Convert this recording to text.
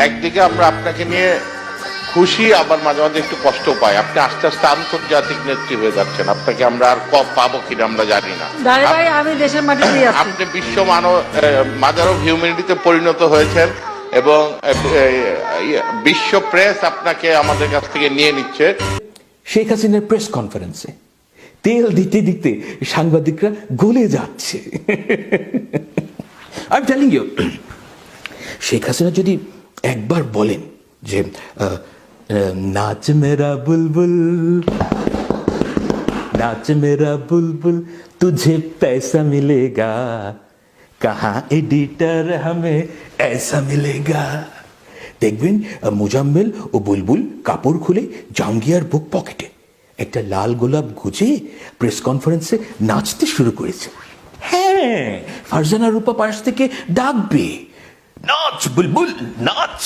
একদিকে আমরা আপনাকে নিয়ে খুশি, আবার মাঝে মাঝে একটু কষ্ট পাই। আপনি আস্তে আস্তে আন্তর্জাতিক নেত্রী হয়ে যাচ্ছেন, আপনাকে আমরা আর পাবো কিনা আমরা জানি না। দাঁড়ে ভাই, আমি দেশের মাটিতেই আছি। আপনি বিশ্ব মাদার অফ হিউম্যানিটিতে পরিণত হয়েছেন এবং বিশ্ব প্রেস আপনাকে আমাদের কাছ থেকে নিয়ে নিচ্ছে। শেখ হাসিনার প্রেস কনফারেন্সে তেল দিতে দিতে সাংবাদিকরা গলে যাচ্ছে। আমি টেলিং ইউ, শেখ হাসিনা যদি একবার বলেন যে নাচ মেরা বুলবুল, नाच मेरा बुलबुल तुझे पैसा मिलेगा, कहाँ एडिटर हमें ऐसा मिलेगा। দেখবেন মুজাম্মেল ও বুলবুল কাপড় খুলে জাঙ্গিয়ার বুক পকেটে একটা লাল গোলাপ গুজে প্রেস কনফারেন্সে নাচতে শুরু করেছে। হ্যাঁ, ফারজানা রূপা পাশ থেকে ডাকবে, নাচ বুলবুল নাচ।